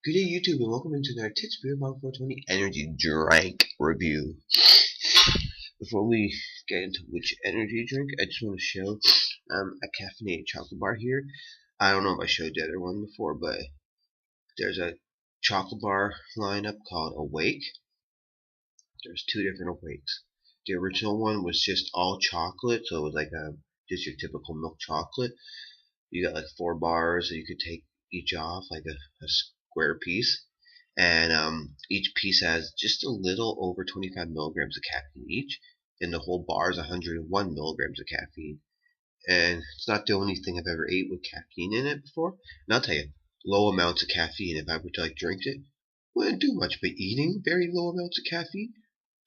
Good day, YouTube, and welcome into another Tits Beer Bong 420 Energy Drink Review. Before we get into which energy drink, I just want to show a caffeinated chocolate bar here. I don't know if I showed the other one before, but there's a chocolate bar lineup called Awake. There's two different Awakes. The original one was just all chocolate, so it was like just your typical milk chocolate. You got like 4 bars that you could take each off, like a square piece. And each piece has just a little over 25 milligrams of caffeine each, and the whole bar is 101 milligrams of caffeine. And it's not the only thing I've ever ate with caffeine in it before. And I'll tell you, low amounts of caffeine, if I were to like drink it, wouldn't do much. But eating very low amounts of caffeine,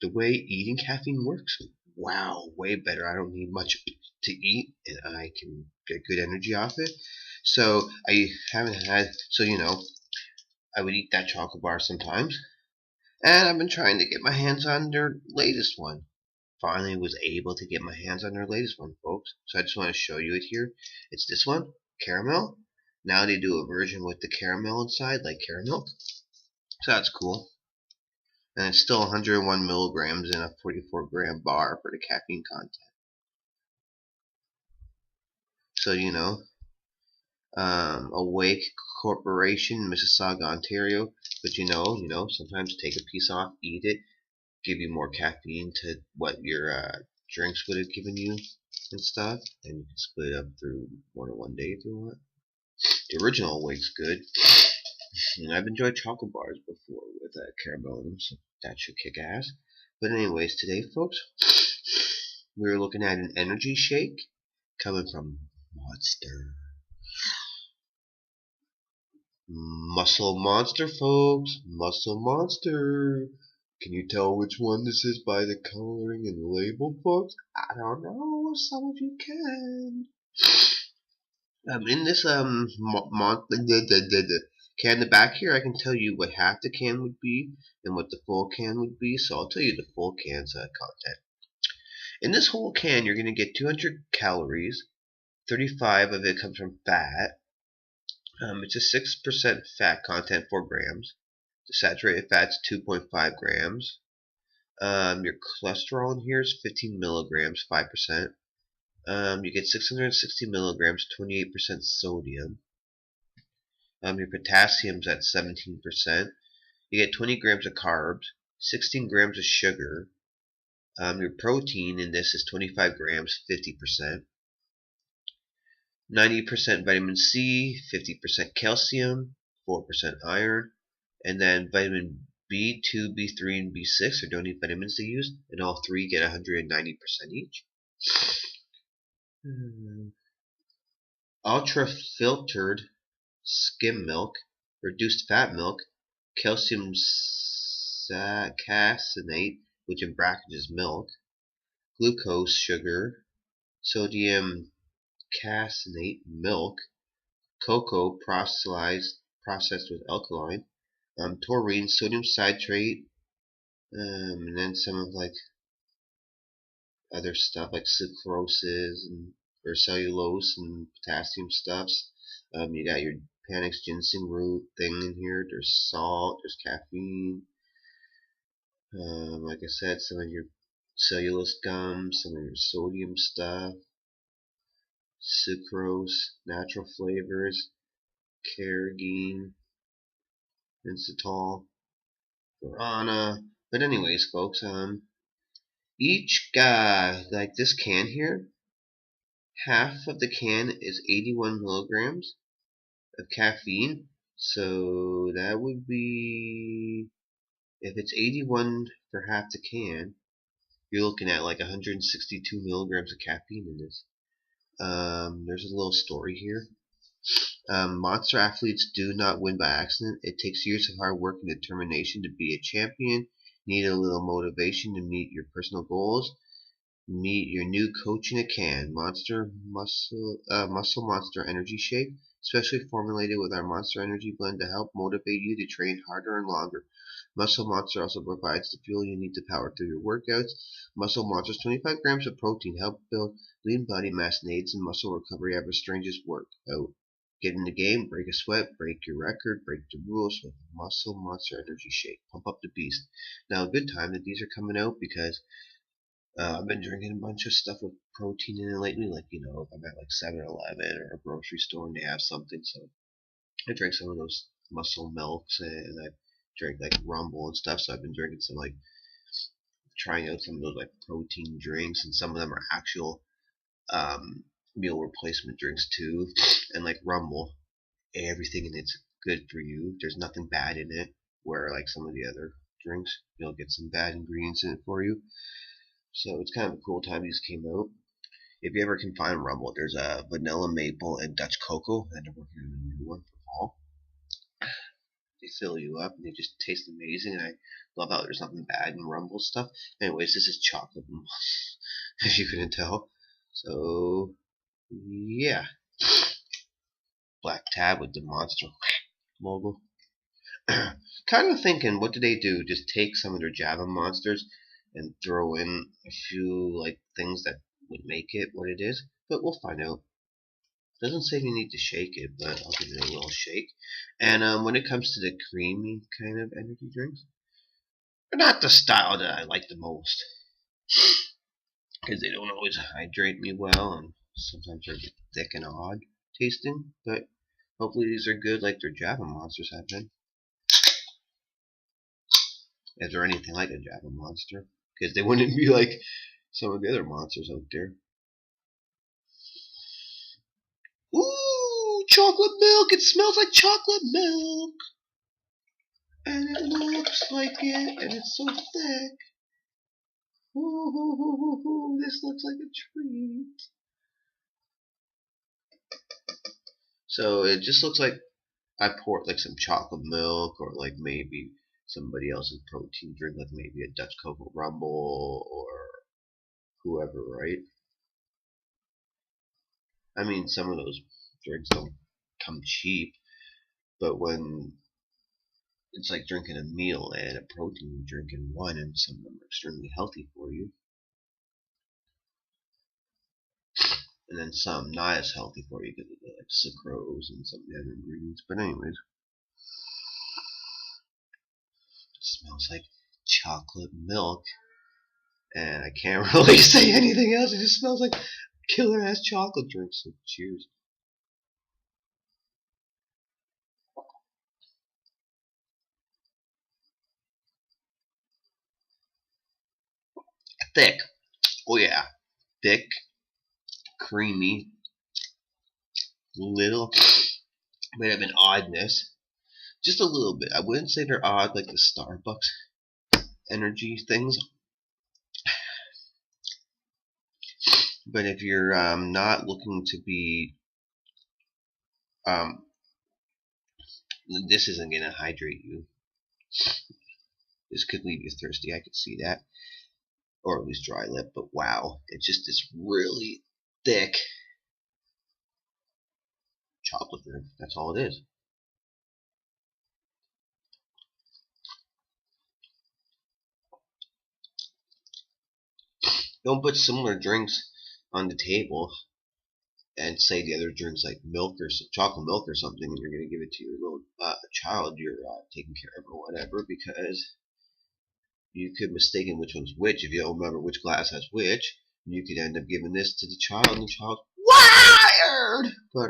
the way eating caffeine works, wow, way better. I don't need much to eat, and I can get good energy off it. So I haven't had, I would eat that chocolate bar sometimes. And I've been trying to get my hands on their latest one. Finally was able to get my hands on their latest one, folks. So I just want to show you it here. It's this one, caramel. Now they do a version with the caramel inside, like caramel. So that's cool. And it's still 101 milligrams in a 44-gram bar for the caffeine content. So, Awake Corporation, Mississauga, Ontario. But sometimes take a piece off, eat it, give you more caffeine to what your drinks would have given you and stuff. And you can split it up through more than one day if you want. The original Awake's good. And I've enjoyed chocolate bars before with caramel in them, so that should kick ass. But anyways, today, folks, we're looking at an energy shake coming from Monster. Muscle Monster, folks. Muscle Monster. Can you tell which one this is by the coloring and the label, folks? I don't know. Some of you can. In this can in the back here, I can tell you what half the can would be and what the full can would be. So I'll tell you the full can's content. In this whole can, you're going to get 200 calories. 35 of it comes from fat. It's a 6% fat content, 4 grams. The saturated fat's 2.5 grams. Your cholesterol in here is 15 milligrams, 5%. You get 660 milligrams, 28% sodium. Your potassium's at 17%. You get 20 grams of carbs, 16 grams of sugar. Your protein in this is 25 grams, 50%. 90% vitamin C, 50% calcium, 4% iron, and then vitamin B2, B3, and B6 are the only vitamins they use, and all three get 190% each. Ultra filtered skim milk, reduced fat milk, calcium caseinate, which in brackets is milk, glucose sugar, sodium caseinate milk, cocoa processed with alkaline, taurine, sodium citrate, and then some of like other stuff like sucroses or cellulose and potassium stuffs. You got your Panax ginseng root thing in here. There's salt, there's caffeine. Like I said, some of your cellulose gum, some of your sodium stuff, sucrose, natural flavors, carrageenan, inositol, guarana. But anyways, folks, each guy, like this can here, half of the can is 81 milligrams of caffeine. So that would be, if it's 81 for half the can, you're looking at like 162 milligrams of caffeine in this. There's a little story here. Monster athletes do not win by accident. It takes years of hard work and determination to be a champion. Need a little motivation to meet your personal goals. Meet your new coach in a can. Muscle Monster Energy Shake, specially formulated with our Monster Energy blend to help motivate you to train harder and longer. Muscle Monster also provides the fuel you need to power through your workouts. Muscle Monster's 25 grams of protein help build lean body mass and aids in muscle recovery after strangest workout. Get in the game, break a sweat, break your record, break the rules with Muscle Monster Energy Shake. Pump up the beast. Now, a good time that these are coming out because I've been drinking a bunch of stuff with protein in it lately. Like, you know, if I'm at like 7-Eleven or a grocery store and they have something. So I drank some of those muscle milks and I drank like Rumble and stuff. So I've been drinking some like trying out some of those like protein drinks, and some of them are actual meal replacement drinks too. And like Rumble, everything in it's good for you. There's nothing bad in it. Where like some of the other drinks, you'll get some bad ingredients in it for you. So it's kind of a cool time these came out. If you ever can find Rumble, there's a vanilla maple and Dutch cocoa, and they're working on a new one for fall. They fill you up and they just taste amazing. And I love how there's nothing bad in Rumble stuff. Anyways, this is chocolate, if you couldn't tell. So yeah, black tab with the monster logo. Kind of thinking, what do they do? Just take some of their Java monsters and throw in a few like things that would make it what it is, but we'll find out. Doesn't say you need to shake it, but I'll give it a little shake. And when it comes to the creamy kind of energy drinks, they're not the style that I like the most because they don't always hydrate me well, and sometimes they're a bit thick and odd tasting. But hopefully these are good, like their Java monsters have been. If they're anything like a Java monster, because they wouldn't be like some of the other monsters out there. Ooh, chocolate milk! It smells like chocolate milk! And it looks like it, and it's so thick. Ooh, this looks like a treat. So it just looks like I poured like some chocolate milk, or like maybe somebody else's protein drink, like maybe a Dutch Cocoa Rumble, or whoever, right? I mean, some of those drinks don't come cheap, but when it's like drinking a meal and a protein drink in one, and some of them are extremely healthy for you, and then some not as healthy for you because of the like sucrose and some of the other ingredients. But anyways, it smells like chocolate milk, and I can't really say anything else. It just smells like killer ass chocolate drink. So cheers. Thick. Oh yeah, thick, creamy, little bit of an oddness. Just a little bit. I wouldn't say they're odd like the Starbucks energy things. But if you're not looking to be, um, this isn't going to hydrate you. This could leave you thirsty. I could see that. Or at least dry lip. But wow, it's just this really thick chocolate drink. That's all it is. Don't put similar drinks on the table and say the other drinks like milk or chocolate milk or something, and you're going to give it to your little child you're taking care of or whatever, because you could mistake which one's which if you don't remember which glass has which. And you could end up giving this to the child, and the child's wired. But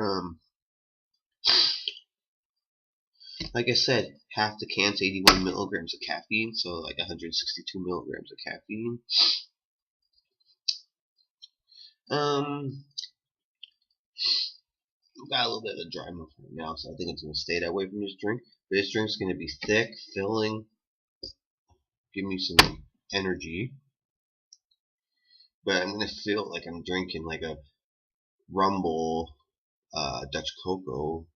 like I said, half the can's 81 milligrams of caffeine, so like 162 milligrams of caffeine. Got a little bit of a dry mouth right now, so I think it's going to stay that way from this drink. But this drink's going to be thick, filling, give me some energy. But I'm going to feel like I'm drinking like a Rumble Dutch cocoa,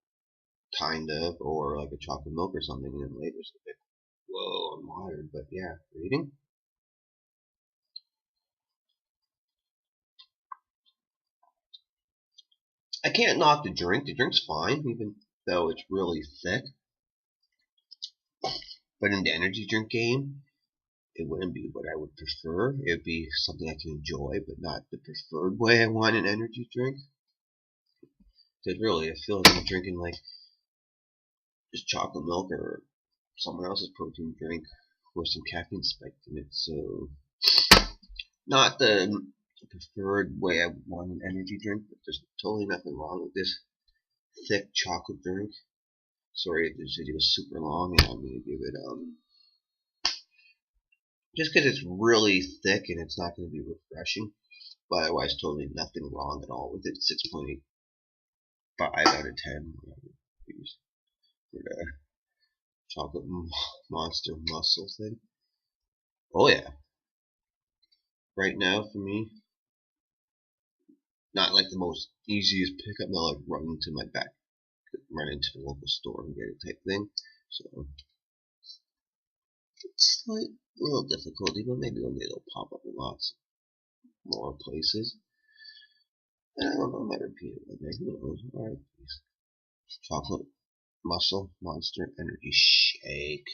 kind of, or like a chocolate milk or something, and then later it's a bit, whoa, I'm wired. But yeah, reading. I can't knock the drink. The drink's fine, even though it's really thick. But in the energy drink game, it wouldn't be what I would prefer. It would be something I can enjoy, but not the preferred way I want an energy drink. Because really, I feel like I'm drinking like just chocolate milk or someone else's protein drink with some caffeine spiked in it. So not the preferred way I want an energy drink, but there's totally nothing wrong with this thick chocolate drink. Sorry if this video is super long, and I'm gonna give it just because it's really thick and it's not gonna be refreshing. But otherwise, totally nothing wrong at all with it. 6.5 out of 10. For the chocolate monster muscle thing. Oh yeah. Right now, for me, not like the most easiest pickup, not like run into my back, run into the local store and get it type thing. So it's like a little difficulty, but maybe one day it'll pop up in lots more places. And I don't know, I might repeat it one day. Who knows? Alright, please. Chocolate muscle monster energy shake.